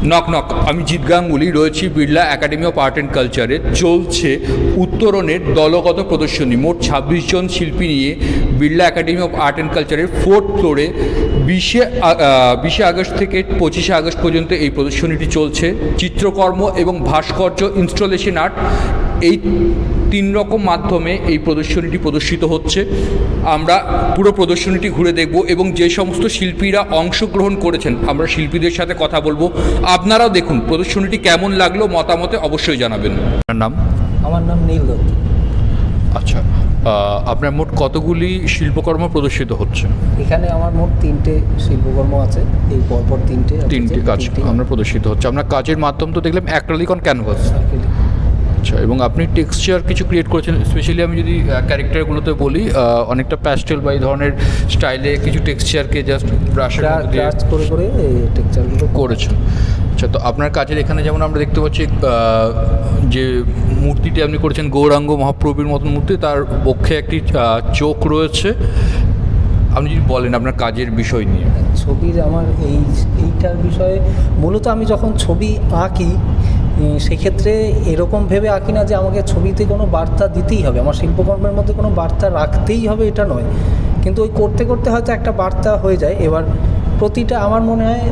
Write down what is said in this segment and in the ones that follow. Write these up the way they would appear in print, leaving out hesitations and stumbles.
Knock knock, আমি জিৎ গাঙ্গুলি, রয়েছি Birla academy of art and কালচারে। চলছে উত্তরণের দলগত প্রদর্শনী। মোট 26 জন শিল্পী নিয়ে Birla academy of art and কালচারের 4th ফ্লোরে 20 আগস্ট থেকে 25 আগস্ট পর্যন্ত এই প্রদর্শনীটি চলছে। চিত্রকর্ম এবং ভাস্কর্য, ইনস্টলেশন আর্ট, এই 3 রকম মাধ্যমে এই প্রদর্শনীটি প্রদর্শিত হচ্ছে। আমরা পুরো প্রদর্শনীটি ঘুরে দেখব এবং যে সমস্ত শিল্পীরা অংশগ্রহণ করেছেন আমরা শিল্পীদের সাথে কথা বলবো। আপনারাও দেখুন প্রদর্শনীটি কেমন লাগলো, মতামতে অবশ্যই জানাবেন। আপনার নাম? আমার নাম নীল দত্ত। আচ্ছা, আপনার মোট কতগুলি শিল্পকর্ম প্রদর্শিত হচ্ছে? এখানে আমার মোট 3টে শিল্পকর্ম আছে, এই পরপর 3টে কাজ আমরা প্রদর্শিত হচ্ছে। আপনার কাজের মাধ্যম তো দেখলাম অ্যাক্রিলিক অন ক্যানভাস। আচ্ছা, এবং আপনি টেক্সচার কিছু ক্রিয়েট করেছেন। স্পেশালি আমি যদি ক্যারেক্টারগুলোতে বলি, অনেকটা প্যাস্টেল বা এই ধরনের স্টাইলে কিছু টেক্সচারকে জাস্ট ব্রাশের মধ্যে দিয়ে করে টেক্সচারগুলো করেছেন। আচ্ছা, তো আপনার কাজের এখানে যেমন আমরা দেখতে পাচ্ছি যে মূর্তিটি আপনি করেছেন গৌরাঙ্গ মহাপ্রভুর মতন মূর্তি, তার বক্ষে একটি চোখ রয়েছে। আপনি যদি বলেন আপনার কাজের বিষয় নিয়ে। ছবির আমার এইটার বিষয়ে মূলত আমি যখন ছবি আঁকি সেক্ষেত্রে এরকম ভেবে আঁকি না যে আমাকে ছবিতে কোনো বার্তা দিতেই হবে, আমার শিল্পকর্মের মধ্যে কোনো বার্তা রাখতেই হবে, এটা নয়। কিন্তু ওই করতে করতে হয়তো একটা বার্তা হয়ে যায়। এবার প্রতিটা আমার মনে হয়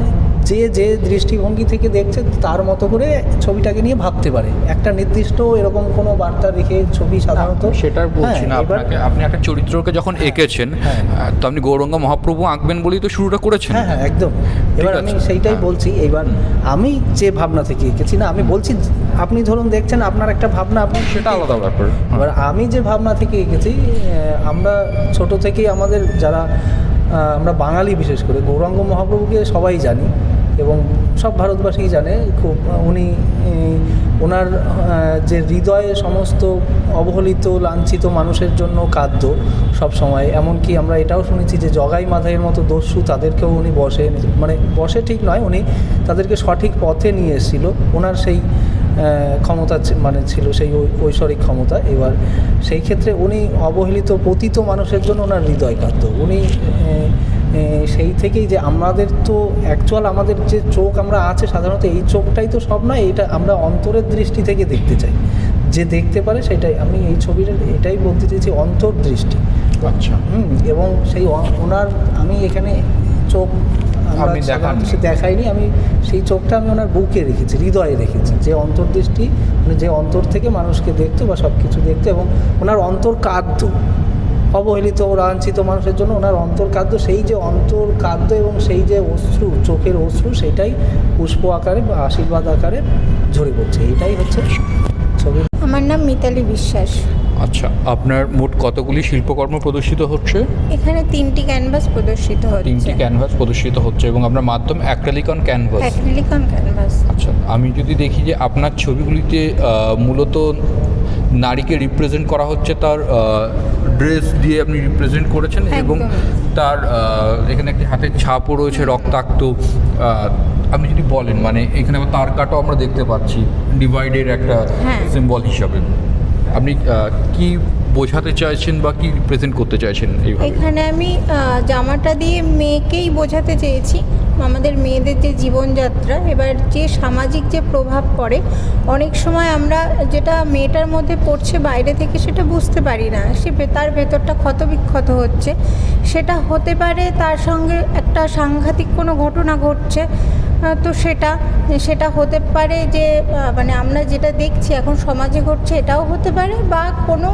যে দৃষ্টিভঙ্গি থেকে দেখছে তার মতো করে ছবিটাকে নিয়ে ভাবতে পারে। একটা নির্দিষ্ট এরকম কোনো বার্তা রেখে ছবি সাধারণত সেটা বলছি না আপনাকে। আপনি একটা চরিত্রকে যখন এঁকেছেন তো আপনি গৌরাঙ্গ মহাপ্রভু আঁকবেন বলেই তো শুরুটা করেছেন। হ্যাঁ, একদম। এবার আমি সেইটাই বলছি। এবার আমি যে ভাবনা থেকে এঁকেছি না, আমি বলছি আপনি ধরুন দেখছেন আপনার একটা ভাবনা, আপনি সেটা আলাদা ব্যাপার। এবার আমি যে ভাবনা থেকে এঁকেছি, আমরা ছোট থেকেই আমাদের যারা আমরা বাঙালি বিশেষ করে গৌরাঙ্গ মহাপ্রভুকে সবাই জানি এবং সব ভারতবাসী জানে। খুব ওনার যে হৃদয়ে সমস্ত অবহেলিত লাঞ্ছিত মানুষের জন্য কাঁদ্য সব সময়। এমনকি আমরা এটাও শুনেছি যে জগাই মাধাইয়ের মতো দস্যু তাদেরকেও উনি বসে ঠিক নয়, উনি তাদেরকে সঠিক পথে নিয়ে এসেছিল। ওনার সেই ক্ষমতা ছিল সেই ঐশ্বরিক ক্ষমতা। এবার সেই ক্ষেত্রে উনি অবহেলিত পতিত মানুষের জন্য ওনার হৃদয় কাঁদ্য। উনি সেই থেকেই যে আমাদের তো অ্যাকচুয়াল আমাদের যে চোখ আমরা আছে সাধারণত এই চোখটাই তো সব নয়, এটা আমরা অন্তরের দৃষ্টি থেকে দেখতে চাই। যে দেখতে পারে সেটাই আমি এই ছবিটা এটাই বলতে চেয়েছি, অন্তর্দৃষ্টি। আচ্ছা, এবং সেই ওনার আমি এখানে চোখ দেখাইনি, আমি সেই চোখটা আমি ওনার বুকে রেখেছি, হৃদয়ে রেখেছি। যে অন্তর্দৃষ্টি মানে যে অন্তর থেকে মানুষকে দেখতো বা সব কিছু দেখতো, এবং ওনার অন্তর কাঁদ্য অবহেলিত লাঞ্ছিত মানুষের জন্য ওনার অন্তর কাঁদ্য। সেই যে অন্তর কাঁদ্য এবং সেই যে অশ্রু, চোখের অশ্রু, সেটাই পুষ্প আকারে বা আশীর্বাদ আকারে ঝরে পড়ছে। এইটাই হচ্ছে ছবি। আমার নাম মিতালি বিশ্বাস। আচ্ছা, আপনার মোট কতগুলি শিল্পকর্ম প্রদর্শিত হচ্ছে? এখানে 3টি ক্যানভাস প্রদর্শিত হচ্ছে। 3টি ক্যানভাস প্রদর্শিত হচ্ছে এবং আপনার মাধ্যম acrylic on canvas. Acrylic on canvas. আচ্ছা, আমি যদি দেখি যে আপনার ছবিগুলিতে মূলত নারীকে রিপ্রেজেন্ট করা হচ্ছে, তার ড্রেস দিয়ে আপনি রিপ্রেজেন্ট করেছেন এবং তার এখানে একটি হাতের ছাপও রয়েছে রক্তাক্ত। আপনি যদি বলেন মানে এখানে আবার তার কাটাও আমরা দেখতে পাচ্ছি ডিভাইডের একটা সিম্বল হিসাবে। আপনি কি বোঝাতে চাইছেন বা কি রিপ্রেজেন্ট করতে চাইছেন? এখানে আমি জামাটা দিয়ে মেয়েকেই বোঝাতে চেয়েছি, আমাদের মেয়েদের যে জীবনযাত্রা, এবার যে সামাজিক যে প্রভাব পড়ে অনেক সময় আমরা যেটা মেয়েটার মধ্যে পড়ছে বাইরে থেকে সেটা বুঝতে পারি না, তার ভেতরটা ক্ষতবিক্ষত হচ্ছে। সেটা হতে পারে তার সঙ্গে একটা সাংঘাতিক কোনো ঘটনা ঘটছে, তো সেটা হতে পারে যে মানে আমরা যেটা দেখছি এখন সমাজে ঘটছে এটাও হতে পারে, বা কোনো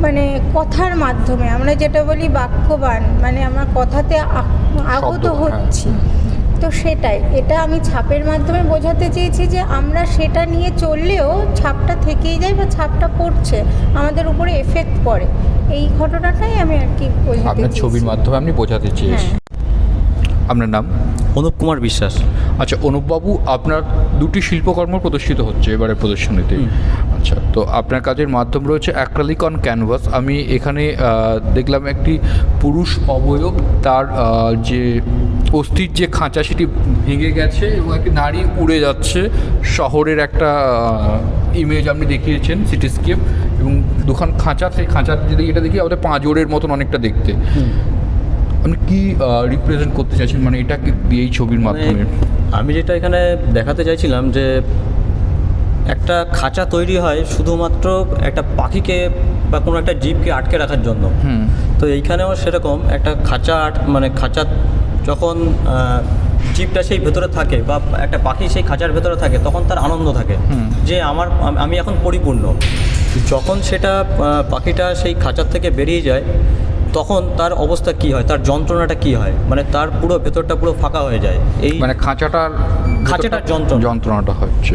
মানে কথার মাধ্যমে আমরা যেটা বলি বাক্যবাণ, মানে আমরা কথাতে আগত হচ্ছি। তো সেটাই, এটা আমি ছাপের মাধ্যমে বোঝাতে চেয়েছি যে আমরা সেটা নিয়ে চললেও ছাপটা থেকেই যায় বা ছাপটা পড়ছে, আমাদের উপরে এফেক্ট পড়ে। এই ঘটনাটাই আমি আর কি বোঝাতে চেয়েছি। আপনার ছবির মাধ্যমে আপনি বোঝাতে চেয়েছি। আপনার নাম? অনুপ কুমার বিশ্বাস। আচ্ছা, অনুপবাবু, আপনার 2টি শিল্পকর্ম প্রদর্শিত হচ্ছে এবারে প্রদর্শনীতে। আচ্ছা, তো আপনার কাজের মাধ্যম রয়েছে অ্যাক্রিলিক অন ক্যানভাস। আমি এখানে দেখলাম একটি পুরুষ অবয়ব, তার যে অস্থির যে খাঁচা সেটি ভেঙে গেছে এবং একটি নারী উড়ে যাচ্ছে। শহরের একটা ইমেজ আপনি দেখিয়েছেন, সিটিস্কেপ, এবং দুখান খাঁচা, সেই খাঁচার যদি এটা দেখি আমাদের পাঁজরের মতন অনেকটা দেখতে। আপনি কি রিপ্রেজেন্ট করতে চাইছেন, মানে এটা কি এই ছবির মাধ্যমে? আমি যেটা এখানে দেখাতে চাইছিলাম যে একটা খাঁচা তৈরি হয় শুধুমাত্র একটা পাখিকে বা কোনো একটা জীবকে আটকে রাখার জন্য। তো এইখানেও সেরকম একটা খাঁচা মানে খাঁচা যখন জীবটা সেই ভেতরে থাকে বা একটা পাখি সেই খাঁচার ভেতরে থাকে তখন তার আনন্দ থাকে যে আমি এখন পরিপূর্ণ। যখন সেটা পাখিটা সেই খাঁচার থেকে বেরিয়ে যায় তখন তার অবস্থা কি হয়, তার যন্ত্রণাটা কি হয়, মানে তার পুরো ভেতরটা পুরো ফাঁকা হয়ে যায়। এই মানে খাঁচাটার যন্ত্রণাটা যন্ত্রণাটা হচ্ছে।